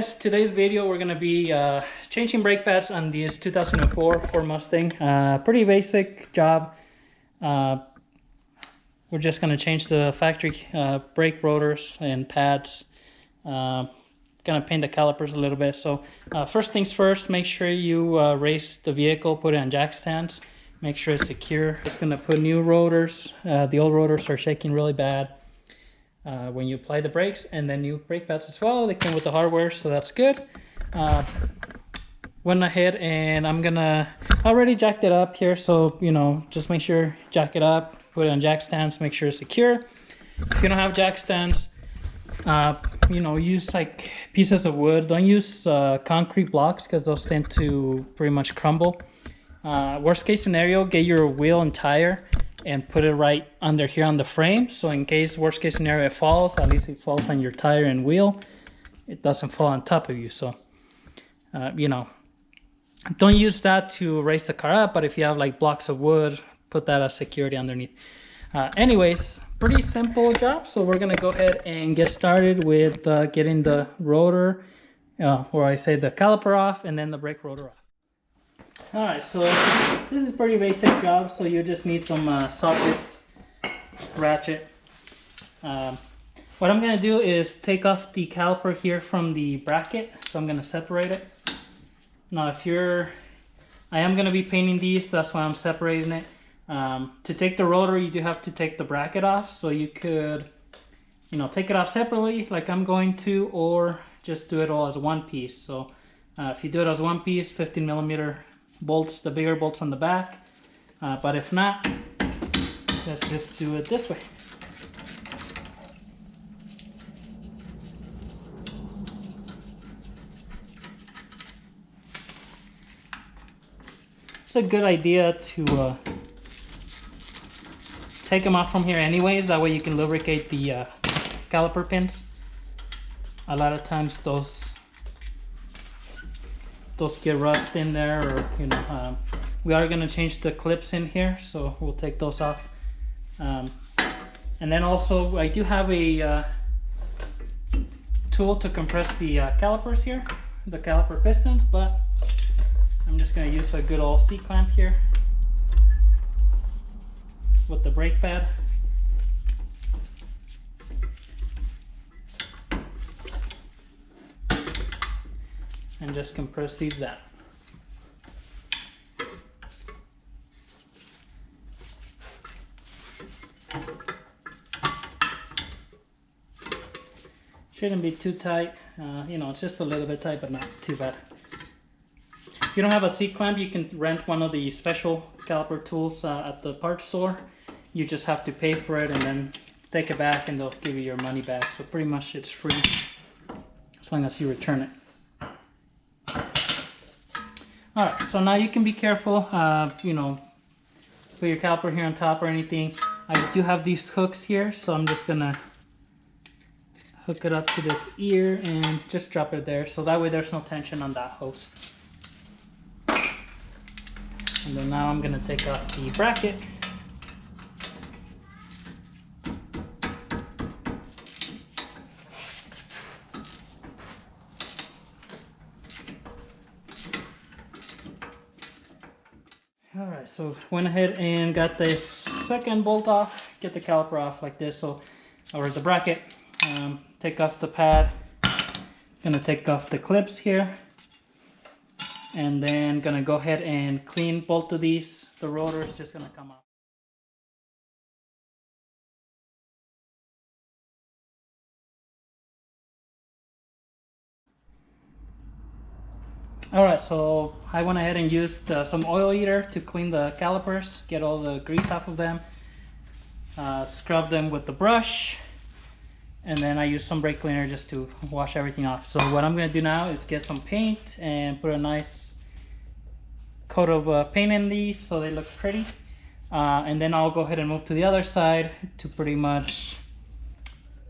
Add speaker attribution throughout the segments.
Speaker 1: guys, today's video we're gonna be changing brake pads on this 2004 Ford Mustang. Pretty basic job. We're just gonna change the factory brake rotors and pads. Gonna paint the calipers a little bit. So first things first, make sure you raise the vehicle, put it on jack stands, make sure it's secure. Just gonna put new rotors. The old rotors are shaking really bad. When you apply the brakes, and then new brake pads as well. They came with the hardware, so that's good. Went ahead and I already jacked it up here, so you know, just make sure jack it up, put it on jack stands, make sure it's secure. If you don't have jack stands, you know, use like pieces of wood. Don't use concrete blocks because those tend to pretty much crumble. Worst case scenario, get your wheel and tire and put it right under here on the frame, so in case worst case scenario it falls, at least it falls on your tire and wheel. It doesn't fall on top of you. So you know, don't use that to raise the car up, but if you have like blocks of wood, put that as security underneath. Anyways, pretty simple job. So we're gonna go ahead and get started with getting the rotor, or I say the caliper off, and then the brake rotor off. Alright, so this is pretty basic job, so you just need some sockets, ratchet. What I'm going to do is take off the caliper here from the bracket, so I'm going to separate it. Now I am going to be painting these, so that's why I'm separating it. To take the rotor, you do have to take the bracket off, so you could, you know, take it off separately like I'm going to, or just do it all as one piece. So if you do it as one piece, 15mm bolts, the bigger bolts on the back, but if not, let's just do it this way. It's a good idea to take them off from here anyways, that way you can lubricate the caliper pins. A lot of times those get rust in there, or you know, we are going to change the clips in here, so we'll take those off. And then also I do have a tool to compress the calipers here, the caliper pistons, but I'm just going to use a good old C-clamp here with the brake pad. And just compress these down. Shouldn't be too tight. You know, it's just a little bit tight, but not too bad. If you don't have a C-clamp, you can rent one of the special caliper tools at the parts store. You just have to pay for it and then take it back, and they'll give you your money back. So pretty much it's free as long as you return it. Alright, so now you can be careful, you know, put your caliper here on top or anything. I do have these hooks here, so I'm just gonna hook it up to this ear and just drop it there, so that way there's no tension on that hose. And then now I'm gonna take off the bracket. Alright, so went ahead and got the second bolt off, get the caliper off like this, so, or the bracket. Take off the pad, gonna take off the clips here, and then gonna go ahead and clean both of these. The rotor is just gonna come off. Alright, so I went ahead and used some oil eater to clean the calipers, get all the grease off of them, scrub them with the brush, and then I used some brake cleaner just to wash everything off. So what I'm going to do now is get some paint and put a nice coat of paint in these so they look pretty. And then I'll go ahead and move to the other side to pretty much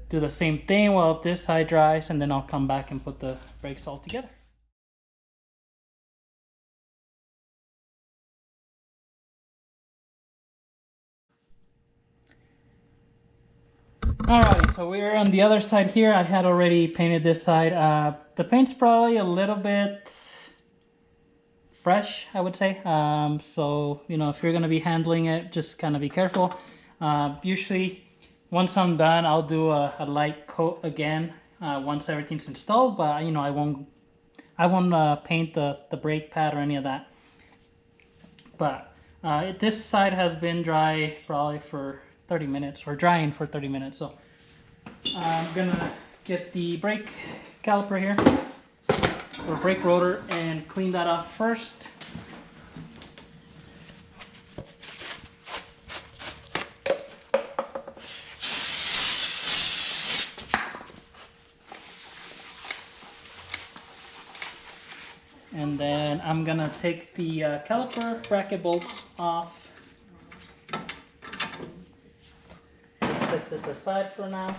Speaker 1: do the same thing while this side dries, and then I'll come back and put the brakes all together. Alrighty, so we're on the other side here. I had already painted this side. The paint's probably a little bit fresh, I would say. So, you know, if you're going to be handling it, just kind of be careful. Usually, once I'm done, I'll do a light coat again once everything's installed. But, you know, I won't paint the brake pad or any of that. But this side has been dry probably for 30 minutes, or drying for 30 minutes. So I'm gonna get the brake caliper here, or brake rotor, and clean that off first. And then I'm gonna take the caliper bracket bolts off. Just set this aside for now.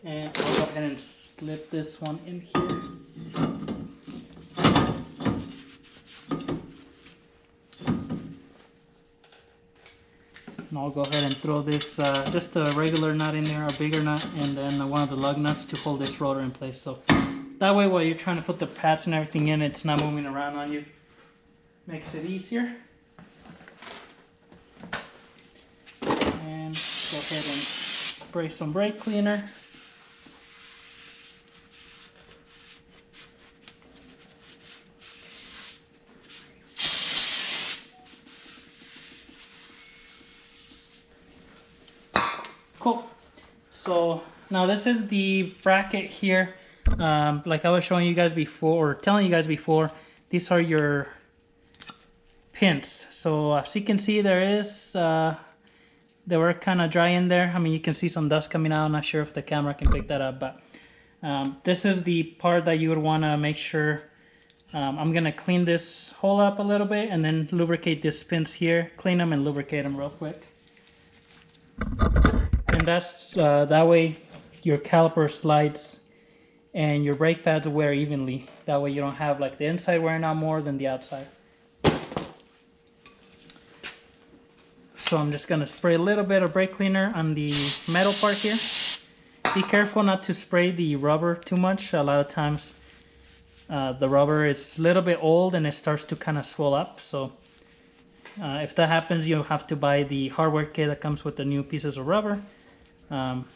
Speaker 1: And I'll go ahead and slip this one in here. And I'll go ahead and throw this, just a regular nut in there, a bigger nut, and then one of the lug nuts to hold this rotor in place. So that way, while you're trying to put the pads and everything in, it's not moving around on you. Makes it easier. And go ahead and spray some brake cleaner. Cool. So now this is the bracket here. Like I was showing you guys before, or telling you guys before, these are your pins. So as you can see, they were kind of dry in there. I mean, you can see some dust coming out. I'm not sure if the camera can pick that up, but this is the part that you would want to make sure. I'm gonna clean this hole up a little bit and then lubricate these pins here. Clean them and lubricate them real quick. And that's that way your caliper slides and your brake pads wear evenly. That way you don't have like the inside wearing out more than the outside. So I'm just gonna spray a little bit of brake cleaner on the metal part here. Be careful not to spray the rubber too much. A lot of times the rubber is a little bit old and it starts to kind of swell up. So if that happens, you'll have to buy the hardware kit that comes with the new pieces of rubber.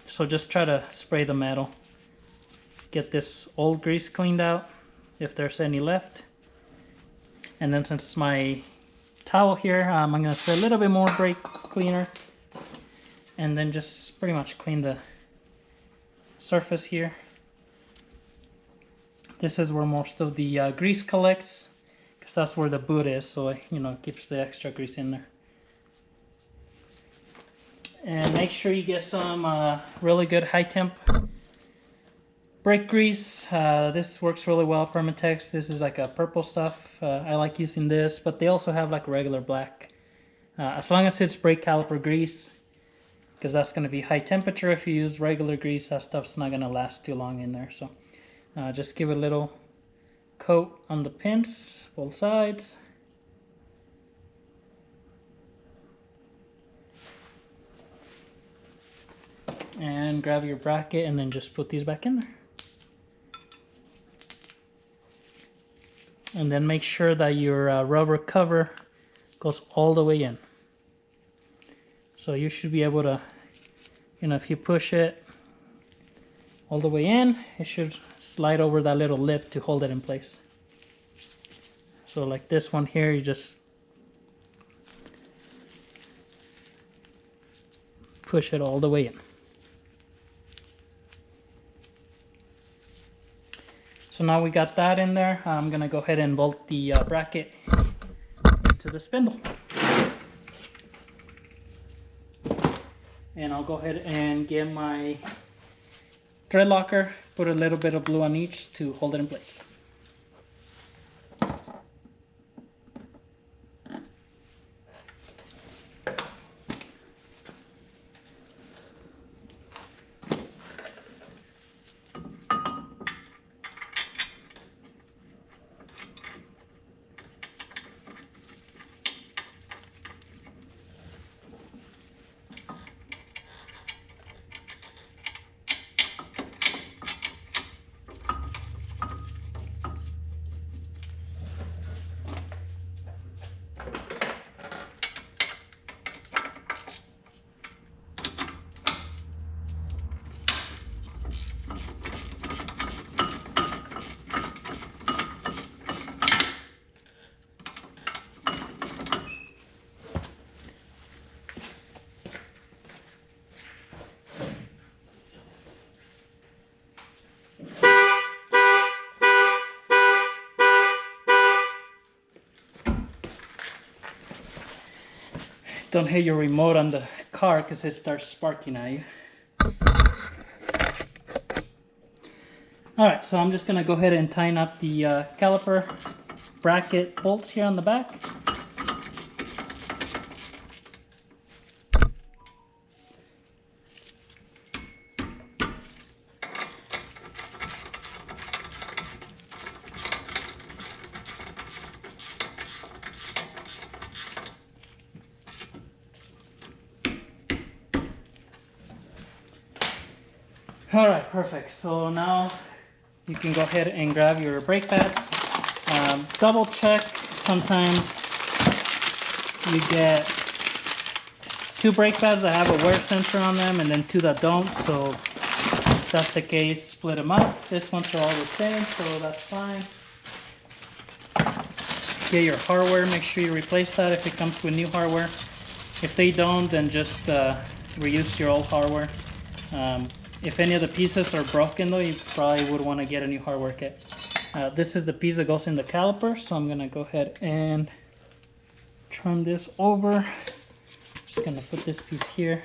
Speaker 1: So just try to spray the metal. Get this old grease cleaned out if there's any left. And then since my towel here, I'm going to spray a little bit more brake cleaner. And then just pretty much clean the surface here. This is where most of the grease collects, because that's where the boot is, so it, you know, keeps the extra grease in there. And make sure you get some really good high temp brake grease. This works really well, Permatex. This is like a purple stuff. I like using this, but they also have like regular black. As long as it's brake caliper grease, because that's going to be high temperature. If you use regular grease, that stuff's not going to last too long in there. So just give it a little coat on the pins, both sides. And grab your bracket and then just put these back in there. And then make sure that your rubber cover goes all the way in. So you should be able to, you know, if you push it all the way in, it should slide over that little lip to hold it in place. So like this one here, you just push it all the way in. So now we got that in there. I'm gonna go ahead and bolt the bracket into the spindle. And I'll go ahead and get my thread locker, put a little bit of glue on each to hold it in place. don't hit your remote on the car because it starts sparking at you. Alright, so I'm just going to go ahead and tighten up the caliper bracket bolts here on the back. Alright, perfect. So now you can go ahead and grab your brake pads. Double check. Sometimes you get 2 brake pads that have a wear sensor on them and then 2 that don't. So if that's the case, split them up. This ones are all the same, so that's fine. Get your hardware, make sure you replace that if it comes with new hardware. If they don't, then just reuse your old hardware. If any of the pieces are broken though, you probably would want to get a new hardware kit. This is the piece that goes in the caliper, so I'm going to go ahead and turn this over. Just going to put this piece here.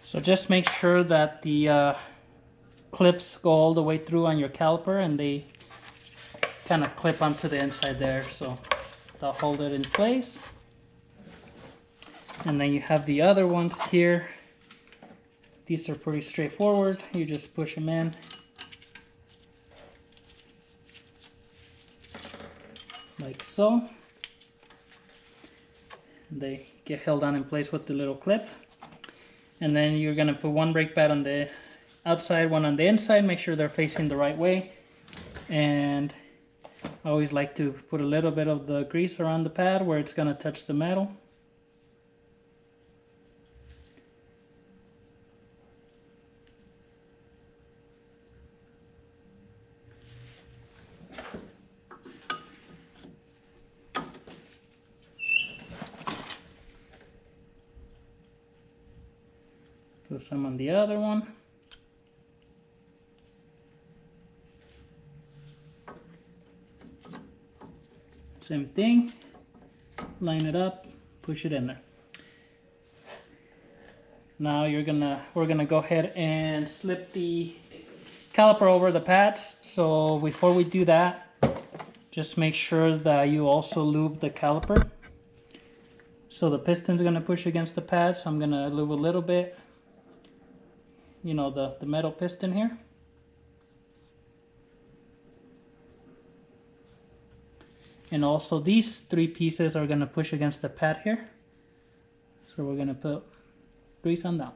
Speaker 1: So just make sure that the clips go all the way through on your caliper and they kind of clip onto the inside there, so they'll hold it in place. And then you have the other ones here. These are pretty straightforward. You just push them in. Like so. They get held down in place with the little clip. And then you're going to put 1 brake pad on the outside, 1 on the inside. Make sure they're facing the right way. And I always like to put a little bit of the grease around the pad where it's going to touch the metal. Put some on the other one. Same thing. Line it up, push it in there. Now we're gonna go ahead and slip the caliper over the pads. So before we do that, just make sure that you also lube the caliper. So the piston's gonna push against the pad, so I'm gonna lube a little bit. You know, the metal piston here. And also these 3 pieces are going to push against the pad here. So we're going to put grease on that.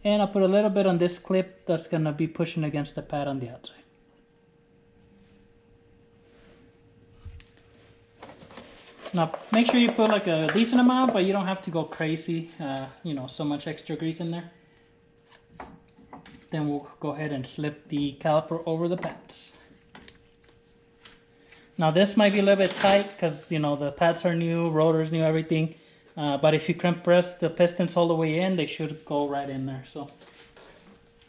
Speaker 1: And I'll put a little bit on this clip that's going to be pushing against the pad on the outside. Now make sure you put like a decent amount, but you don't have to go crazy, you know, so much extra grease in there. Then we'll go ahead and slip the caliper over the pads. Now this might be a little bit tight because, you know, the pads are new, rotors new, everything. But if you crimp press the pistons all the way in, they should go right in there. So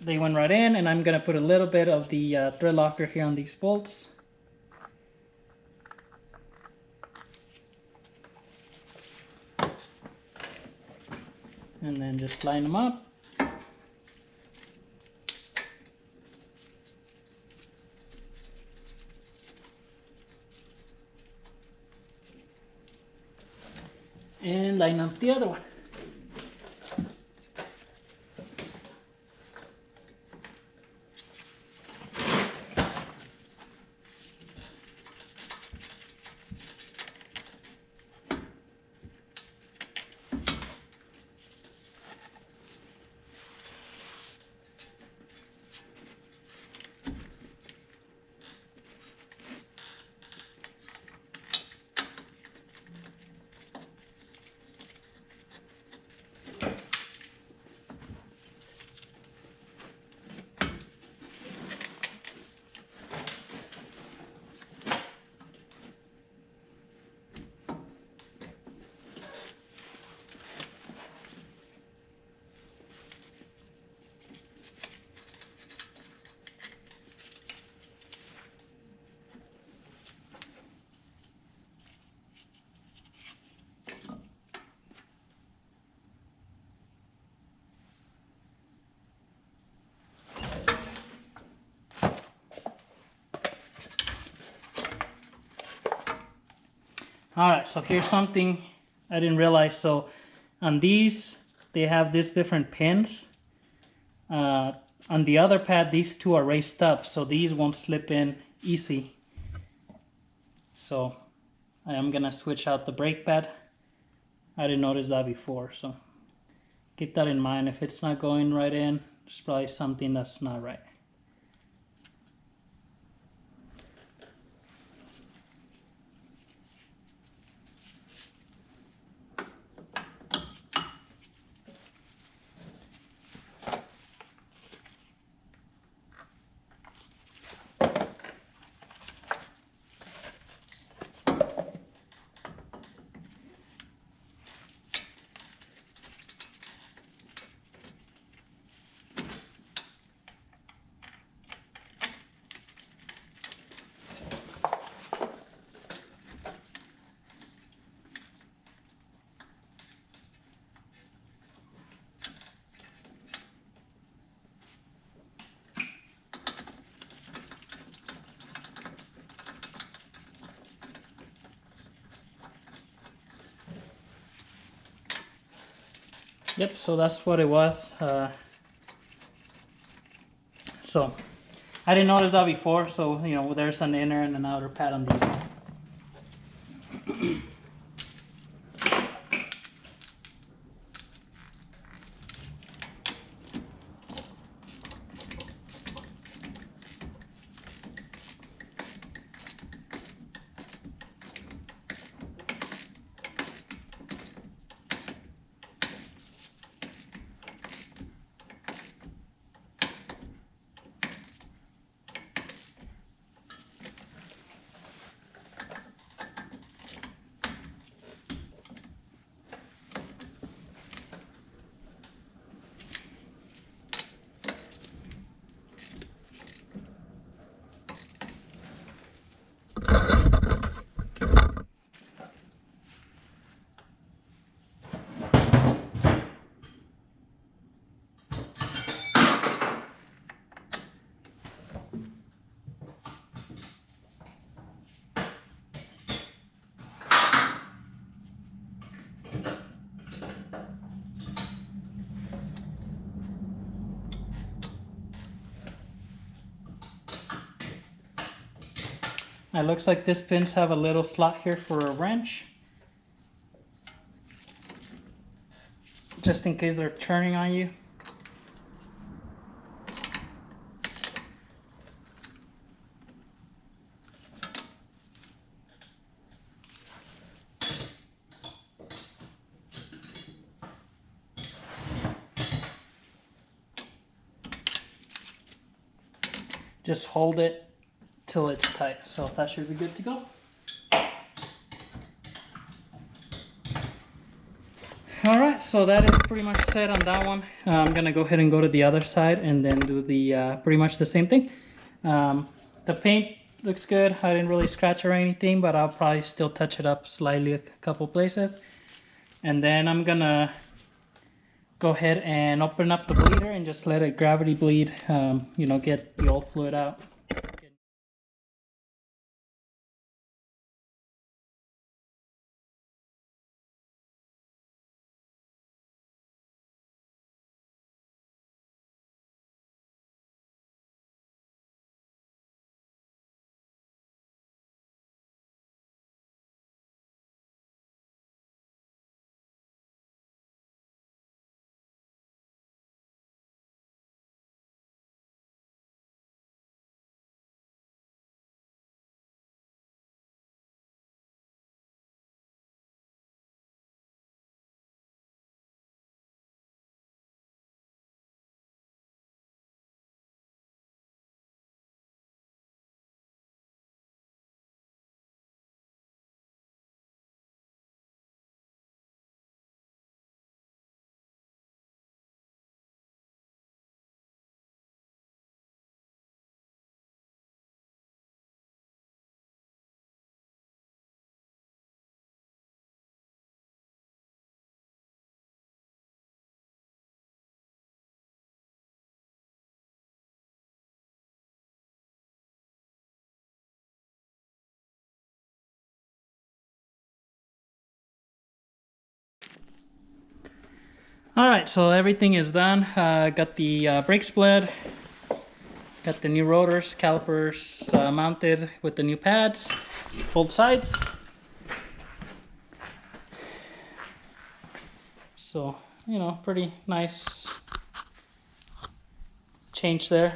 Speaker 1: they went right in, and I'm going to put a little bit of the thread locker here on these bolts. And then just line them up. and line up the other one. All right, so here's something I didn't realize. So on these, they have these different pins. On the other pad, these two are raised up, so these won't slip in easy. So I am gonna switch out the brake pad. I didn't notice that before, so keep that in mind. If it's not going right in, it's probably something that's not right. Yep, so that's what it was. So I didn't notice that before, so you know, there's an inner and an outer pad on these. It looks like these pins have a little slot here for a wrench, just in case they're turning on you. Just hold it till it's tight, so that should be good to go. All right, so that is pretty much set on that one. I'm gonna go ahead and go to the other side and then do the pretty much the same thing. The paint looks good. I didn't really scratch or anything, but I'll probably still touch it up slightly a couple places. And then I'm gonna go ahead and open up the bleeder and just let it gravity bleed, you know, get the old fluid out. All right, so everything is done. Got the brake split, got the new rotors, calipers mounted with the new pads, both sides. So, you know, pretty nice change there.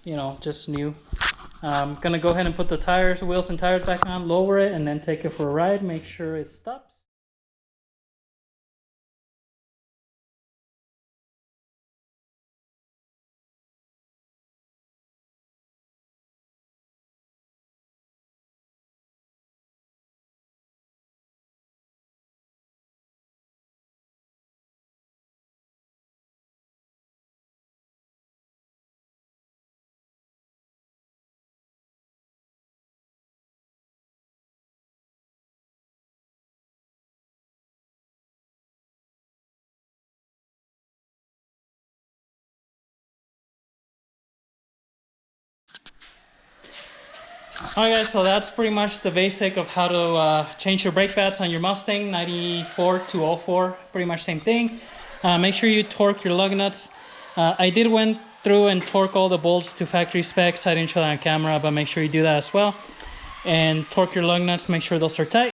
Speaker 1: You know, just new. I'm gonna go ahead and put the tires, wheels and tires back on, lower it, and then take it for a ride, make sure it stops. Alright guys, so that's pretty much the basic of how to change your brake pads on your Mustang 94 to 04. Pretty much same thing. Make sure you torque your lug nuts. I did went through and torque all the bolts to factory specs. I didn't show that on camera, but make sure you do that as well. And torque your lug nuts, make sure those are tight.